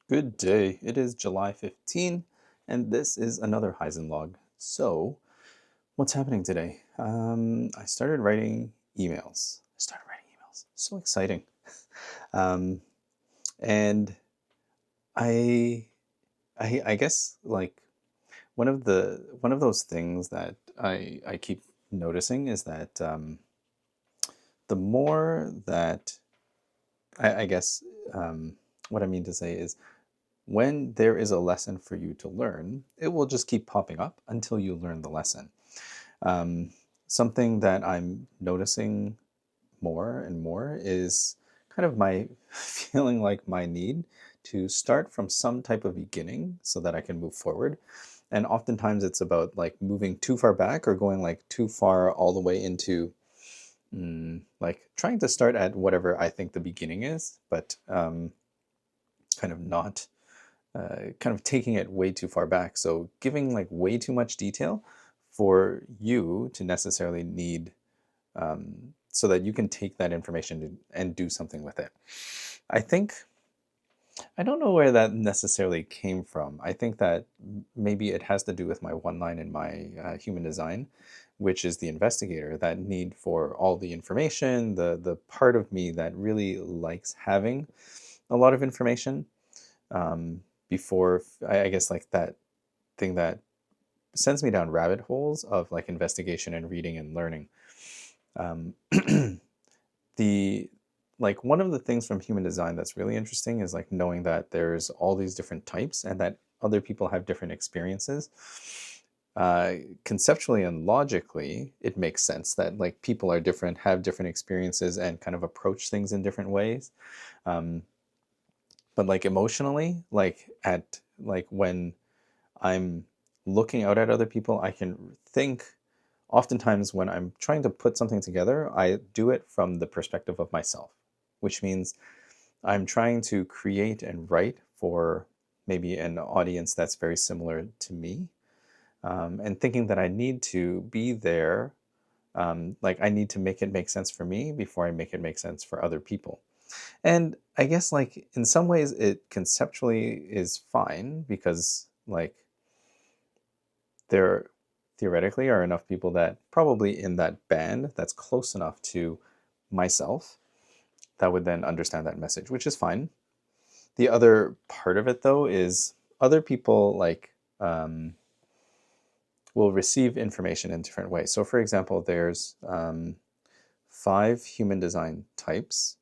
Good day. It is July 15, and this is another Heisen log. So, what's happening today? I started writing emails. So exciting. Um, and I, I guess like one of those things that I keep noticing is that the more that I guess what I mean to say is when there is a lesson for you to learn, it will just keep popping up until you learn the lesson. Um, Something that I'm noticing more and more is kind of my feeling like my need to start from some type of beginning so that I can move forward. And oftentimes it's about like moving too far back or going like too far all the way into like trying to start at whatever I think the beginning is, but kind of not kind of taking it way too far back. So giving like way too much detail for you to necessarily need so that you can take that information and do something with it. I think, I don't know where that necessarily came from. I think that maybe it has to do with my one line in my human design, which is the investigator, that need for all the information, the part of me that really likes having a lot of information um, before I guess like that thing that sends me down rabbit holes of like investigation and reading and learning. Um, the like one of the things from human design that's really interesting is like knowing that there's all these different types and that other people have different experiences. Conceptually and logically, it makes sense that like people are different, have different experiences, and kind of approach things in different ways. Um, but like emotionally, like at like when I'm looking out at other people, I can think oftentimes when I'm trying to put something together, I do it from the perspective of myself, which means I'm trying to create and write for maybe an audience that's very similar to me, and thinking that I need to be there. Like I need to make it make sense for me before I make it make sense for other people. And I guess like in some ways it conceptually is fine because like there theoretically are enough people that probably in that band that's close enough to myself that would then understand that message, which is fine. The other part of it though is other people like will receive information in different ways. So for example, there's 5 human design types,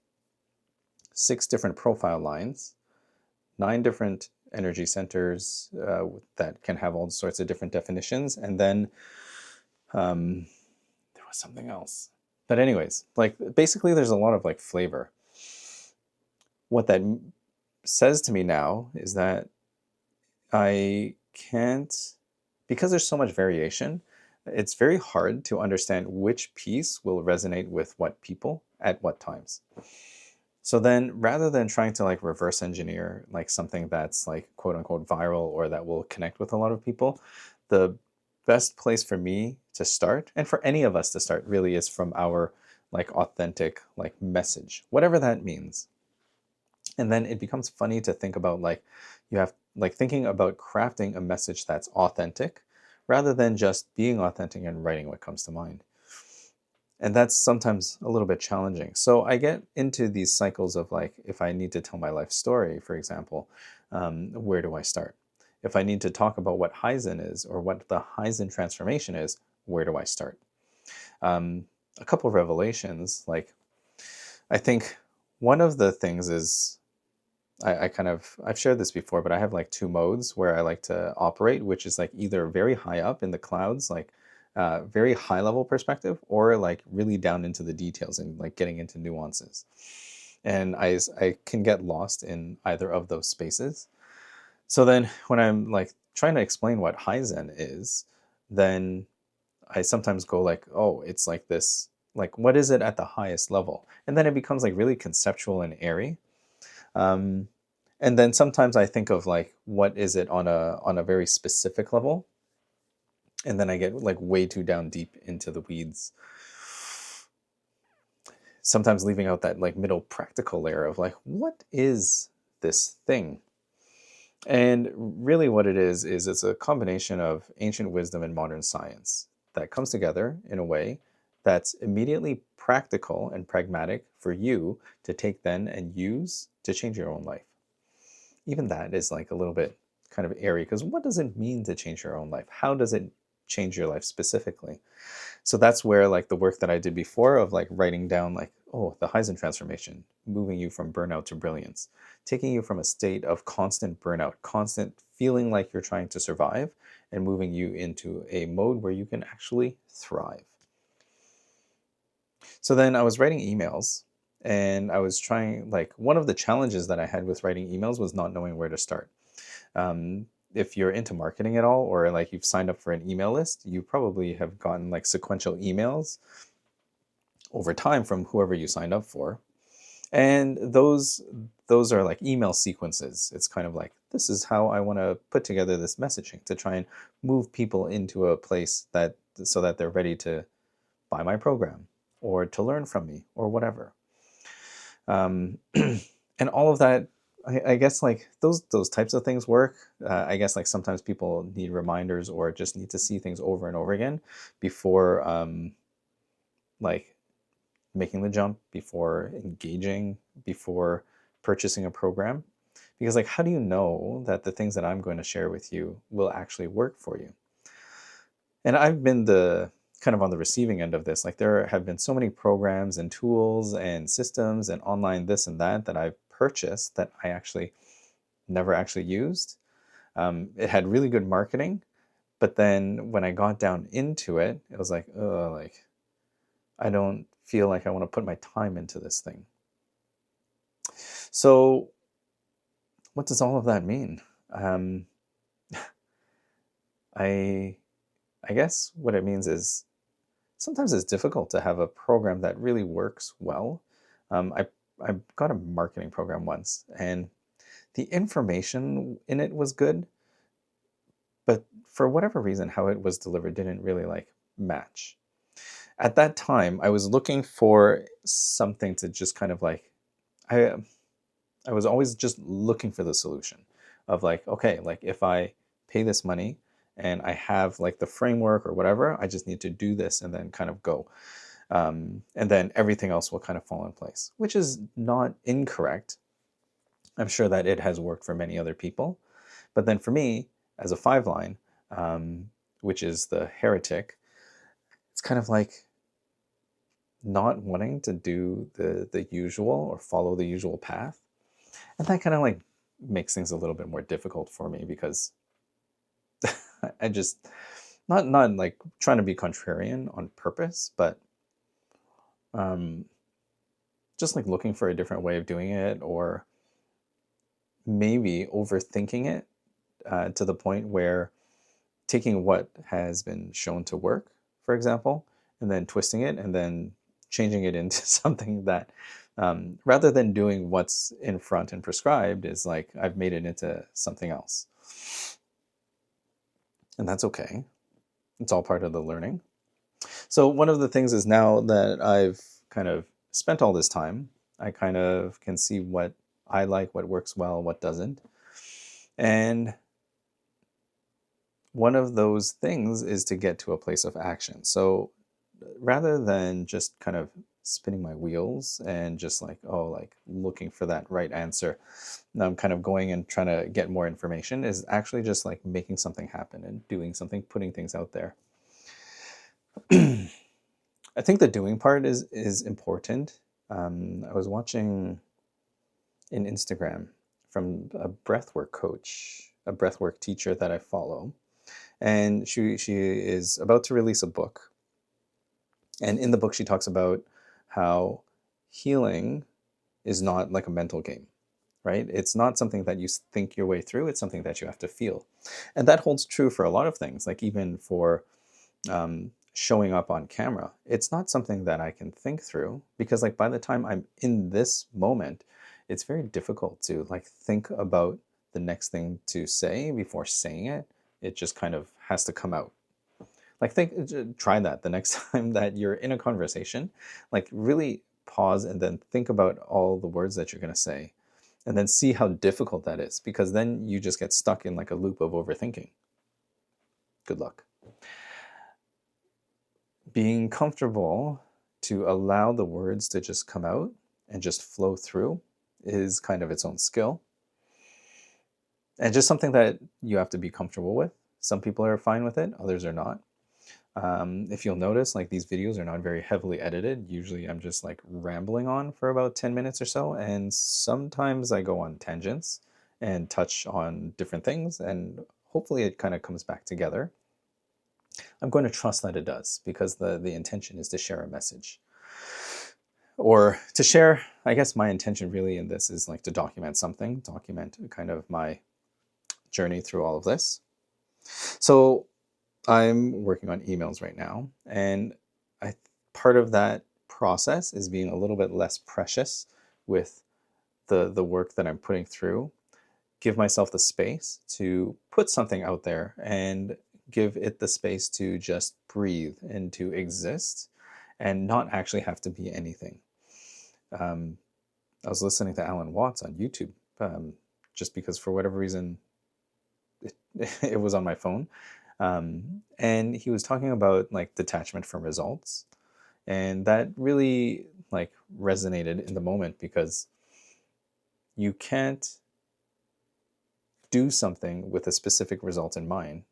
6 different profile lines, 9 different energy centers that can have all sorts of different definitions, and then um, there was something else. But anyways, like basically there's a lot of like flavor. What that says to me now is that I can't, because there's so much variation, it's very hard to understand which piece will resonate with what people at what times. So then rather than trying to like reverse engineer like something that's like quote unquote viral or that will connect with a lot of people, the best place for me to start and for any of us to start really is from our like authentic like message, whatever that means. And then it becomes funny to think about like you have like thinking about crafting a message that's authentic rather than just being authentic and writing what comes to mind. And that's sometimes a little bit challenging. So I get into these cycles of like, if I need to tell my life story, for example, where do I start? If I need to talk about what Heisen is or what the Heisen transformation is, where do I start? A couple of revelations, like I think one of the things is I kind of I've shared this before, but I have like 2 modes where I like to operate, which is like either very high up in the clouds, like very high level perspective, or like really down into the details and like getting into nuances. And I can get lost in either of those spaces. So then when I'm like trying to explain what Heizen is, then I sometimes go like, oh, it's like this, like what is it at the highest level? And then it becomes like really conceptual and airy. Um, and then sometimes I think of like what is it on a very specific level, and then I get like way too down deep into the weeds. Sometimes leaving out that like middle practical layer of like what is this thing? And really what it is it's a combination of ancient wisdom and modern science that comes together in a way that's immediately practical and pragmatic for you to take then and use to change your own life. Even that is like a little bit kind of airy, because what does it mean to change your own life? How does it change your life specifically? So that's where like the work that I did before of like writing down like, oh, the Heisen transformation, moving you from burnout to brilliance, taking you from a state of constant burnout, constant feeling like you're trying to survive, and moving you into a mode where you can actually thrive. So then I was writing emails, and I was trying, like, one of the challenges that I had with writing emails was not knowing where to start. If you're into marketing at all, or like you've signed up for an email list, you probably have gotten like sequential emails over time from whoever you signed up for. And those are like email sequences. It's kind of like, this is how I want to put together this messaging to try and move people into a place that so that they're ready to buy my program or to learn from me or whatever. And all of that, I guess like those types of things work. I guess like sometimes people need reminders or just need to see things over and over again before like making the jump, before engaging, before purchasing a program. Because like, how do you know that the things that I'm going to share with you will actually work for you? And I've been the kind of on the receiving end of this. Like there have been so many programs and tools and systems and online this and that I've purchased that I actually never actually used. It had really good marketing, but then when I got down into it, it was like, oh, like I don't feel like I want to put my time into this thing. So what does all of that mean? I guess what it means is sometimes it's difficult to have a program that really works well. I got a marketing program once, and the information in it was good, but for whatever reason, how it was delivered didn't really like match. At that time, I was looking for something to just kind of like, I I was always just looking for the solution of like, okay, like if I pay this money and I have like the framework or whatever, I just need to do this and then kind of go. And then everything else will kind of fall in place, which is not incorrect. I'm sure that it has worked for many other people. But then for me, as a 5-line, which is the heretic, it's kind of like not wanting to do the usual or follow the usual path. And that kind of like makes things a little bit more difficult for me because I just not like trying to be contrarian on purpose, but just like looking for a different way of doing it, or maybe overthinking it to the point where taking what has been shown to work, for example, and then twisting it and then changing it into something that rather than doing what's in front and prescribed is like I've made it into something else. And that's okay. It's all part of the learning. So one of the things is now that I've kind of spent all this time, I kind of can see what I like, what works well, what doesn't. And one of those things is to get to a place of action. So rather than just kind of spinning my wheels and just like, oh, like looking for that right answer, I'm kind of going and trying to get more information, is actually just like making something happen and doing something, putting things out there. I think the doing part is important. I was watching an Instagram from a breathwork coach, a breathwork teacher that I follow, and she is about to release a book. And in the book, she talks about how healing is not like a mental game, right? It's not something that you think your way through. It's something that you have to feel. And that holds true for a lot of things, like even for showing up on camera. It's not something that I can think through because like by the time I'm in this moment, it's very difficult to like think about the next thing to say before saying it. It just kind of has to come out. Like try that the next time that you're in a conversation, like really pause and then think about all the words that you're going to say and then see how difficult that is, because then you just get stuck in like a loop of overthinking. Good luck. Being comfortable to allow the words to just come out and just flow through is kind of its own skill. And just something that you have to be comfortable with. Some people are fine with it, others are not. If you'll notice, like these videos are not very heavily edited. Usually I'm just like rambling on for about 10 minutes or so. And sometimes I go on tangents and touch on different things, and hopefully it kind of comes back together. I'm going to trust that it does, because the intention is to share a message. Or to share, I guess my intention really in this is like to document something, document kind of my journey through all of this. So I'm working on emails right now, and part of that process is being a little bit less precious with the work that I'm putting through. Give myself the space to put something out there and give it the space to just breathe and to exist and not actually have to be anything. I was listening to Alan Watts on YouTube just because for whatever reason it was on my phone. And he was talking about like detachment from results. And that really like resonated in the moment, because you can't do something with a specific result in mind,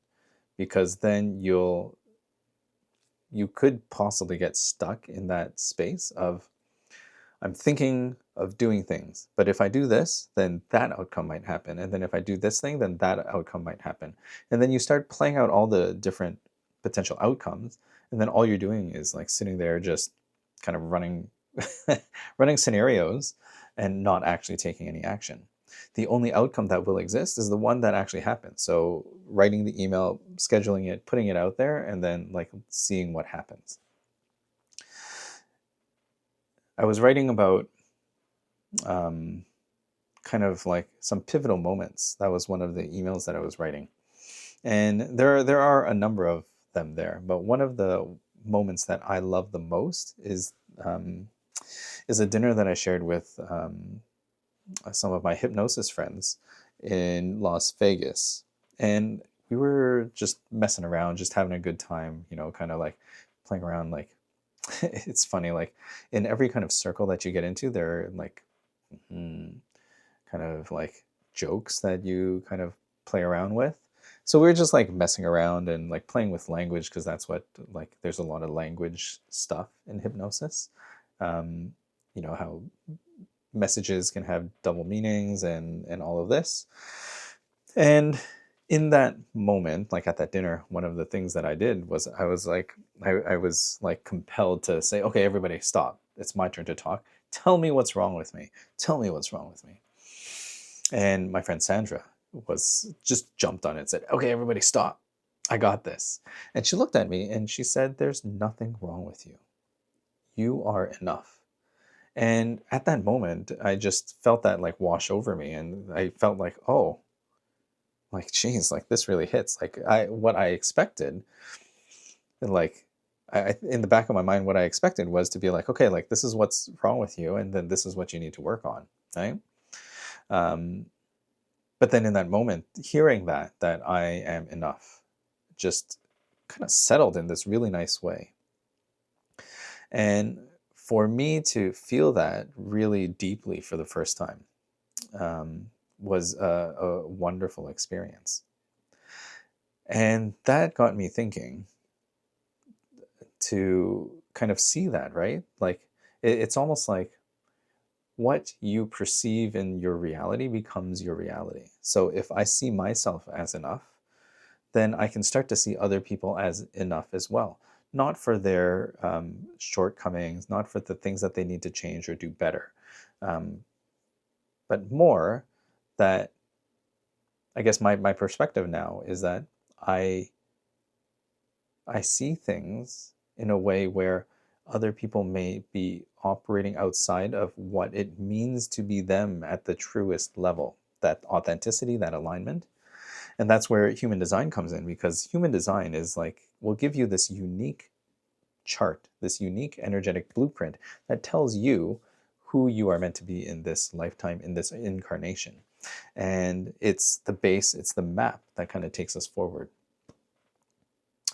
because then you could possibly get stuck in that space of, I'm thinking of doing things, but if I do this, then that outcome might happen. And then if I do this thing, then that outcome might happen. And then you start playing out all the different potential outcomes. And then all you're doing is like sitting there just kind of running, running scenarios and not actually taking any action. The only outcome that will exist is the one that actually happens. So writing the email, scheduling it, putting it out there, and then like seeing what happens. I was writing about kind of like some pivotal moments. That was one of the emails that I was writing. And there are a number of them there, but one of the moments that I love the most is a dinner that I shared with some of my hypnosis friends in Las Vegas. And we were just messing around, just having a good time, you know, kind of like playing around. Like, it's funny, like in every kind of circle that you get into, there are like kind of like jokes that you kind of play around with. So we were just like messing around and like playing with language, because that's what, like, there's a lot of language stuff in hypnosis. You know, how messages can have double meanings and all of this. And in that moment, like at that dinner, one of the things that I did was I was like compelled to say, okay, everybody stop. It's my turn to talk. Tell me what's wrong with me. Tell me what's wrong with me. And my friend Sandra was just jumped on it and said, okay, everybody stop. I got this. And she looked at me and she said, there's nothing wrong with you. You are enough. And at that moment, I just felt that like wash over me. And I felt like, oh, like, geez, like this really hits. Like what I expected, and like, in the back of my mind, what I expected was to be like, okay, like this is what's wrong with you. And then this is what you need to work on. Right. But then in that moment, hearing that I am enough just kind of settled in this really nice way. And for me to feel that really deeply for the first time was a wonderful experience. And that got me thinking to kind of see that, right? Like, it's almost like what you perceive in your reality becomes your reality. So if I see myself as enough, then I can start to see other people as enough as well. Not for their shortcomings, not for the things that they need to change or do better, but more that, I guess my perspective now is that I see things in a way where other people may be operating outside of what it means to be them at the truest level, that authenticity, that alignment. And that's where human design comes in, because human design is like, will give you this unique chart, this unique energetic blueprint that tells you who you are meant to be in this lifetime, in this incarnation. And it's the base, it's the map that kind of takes us forward.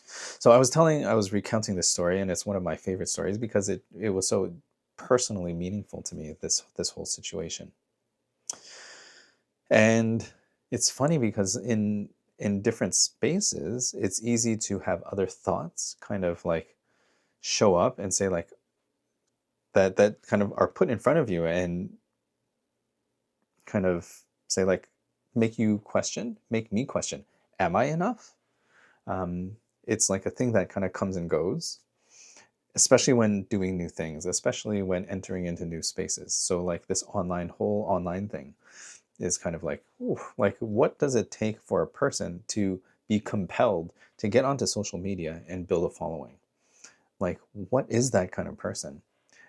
So I was recounting this story, and it's one of my favorite stories because it was so personally meaningful to me, this whole situation. And it's funny because in different spaces, it's easy to have other thoughts kind of like show up and say like that kind of are put in front of you and kind of say like make me question, am I enough? It's like a thing that kind of comes and goes, especially when doing new things, especially when entering into new spaces. So like this whole online thing is kind of like, ooh, like what does it take for a person to be compelled to get onto social media and build a following? Like, what is that kind of person?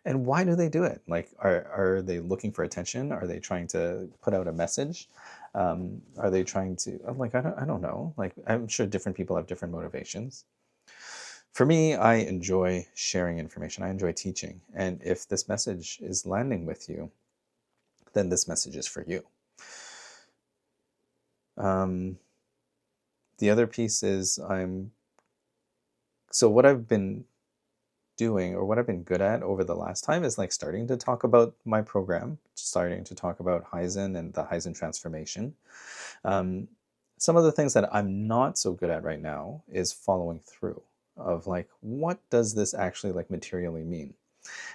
And why do they do it? Like, are they looking for attention? Are they trying to put out a message? Are they trying to, like, I don't know. Like, I'm sure different people have different motivations. For me, I enjoy sharing information. I enjoy teaching. And if this message is landing with you, then this message is for you. The other piece is so what I've been doing, or what I've been good at over the last time, is like starting to talk about my program, starting to talk about Haizen and the Haizen transformation. Some of the things that I'm not so good at right now is following through of like, what does this actually like materially mean?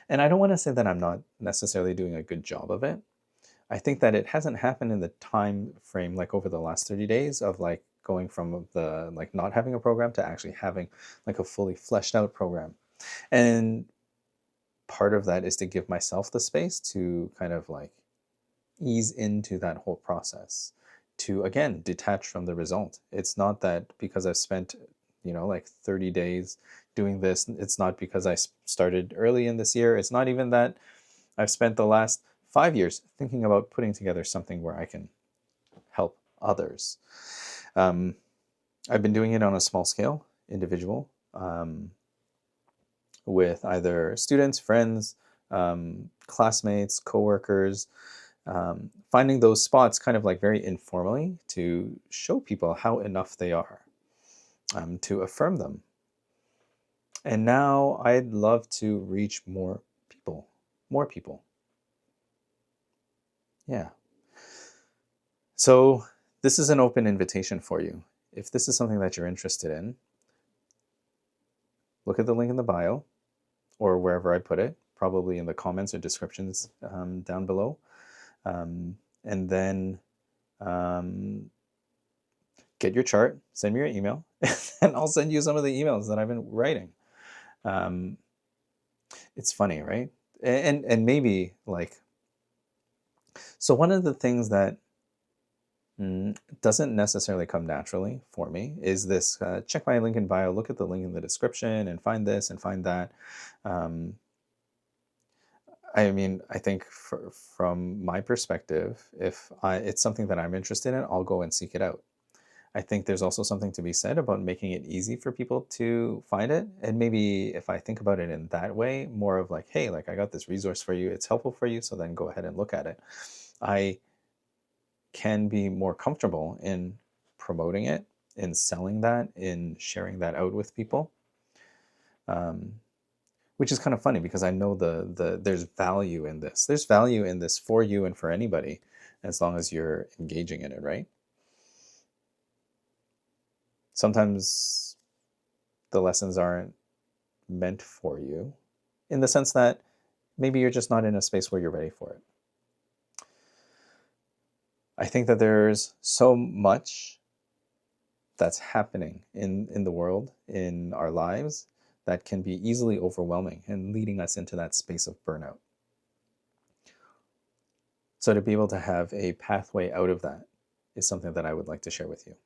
And I don't want to say that I'm not necessarily doing a good job of it. I think that it hasn't happened in the time frame like over the last 30 days of like going from the like not having a program to actually having like a fully fleshed out program. And part of that is to give myself the space to kind of like ease into that whole process, to again detach from the result. It's not that because I've spent like 30 days doing this, it's not because I started early in this year, it's not even that I've spent the last 5 years thinking about putting together something where I can help others. I've been doing it on a small scale, individual, with either students, friends, classmates, coworkers, finding those spots kind of like very informally to show people how enough they are, to affirm them. And now I'd love to reach more people. Yeah. So this is an open invitation for you. If this is something that you're interested in, look at the link in the bio or wherever I put it, probably in the comments or descriptions down below. And then get your chart, send me your email, and I'll send you some of the emails that I've been writing. It's funny, right? And maybe like, so one of the things that doesn't necessarily come naturally for me is this, check my link in bio, look at the link in the description and find this and find that. I mean, I think from my perspective, if it's something that I'm interested in, I'll go and seek it out. I think there's also something to be said about making it easy for people to find it. And maybe if I think about it in that way, more of like, hey, like I got this resource for you, it's helpful for you, so then go ahead and look at it. I can be more comfortable in promoting it, in selling that, in sharing that out with people. Which is kind of funny because I know there's value in this. There's value in this for you and for anybody, as long as you're engaging in it, right? Sometimes the lessons aren't meant for you, in the sense that maybe you're just not in a space where you're ready for it. I think that there's so much that's happening in the world, in our lives, that can be easily overwhelming and leading us into that space of burnout. So to be able to have a pathway out of that is something that I would like to share with you.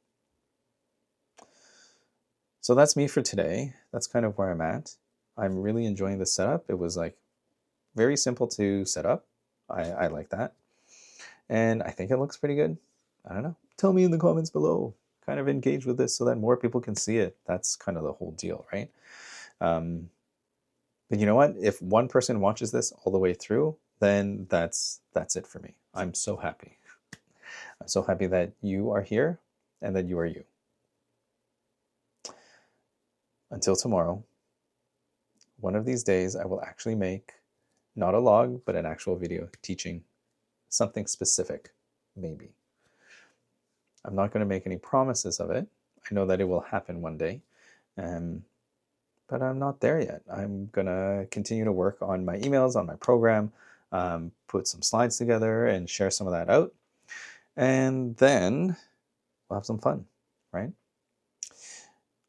So that's me for today. That's kind of where I'm at. I'm really enjoying the setup. It was like very simple to set up. I like that. And I think it looks pretty good. I don't know. Tell me in the comments below. Kind of engage with this so that more people can see it. That's kind of the whole deal, right? But you know what? If one person watches this all the way through, then that's it for me. I'm so happy. I'm so happy that you are here and that you are you. Until tomorrow, one of these days I will actually make not a log, but an actual video teaching something specific, maybe. I'm not going to make any promises of it. I know that it will happen one day, but I'm not there yet. I'm going to continue to work on my emails, on my program, put some slides together and share some of that out. And then we'll have some fun, right?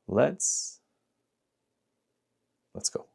Let's go.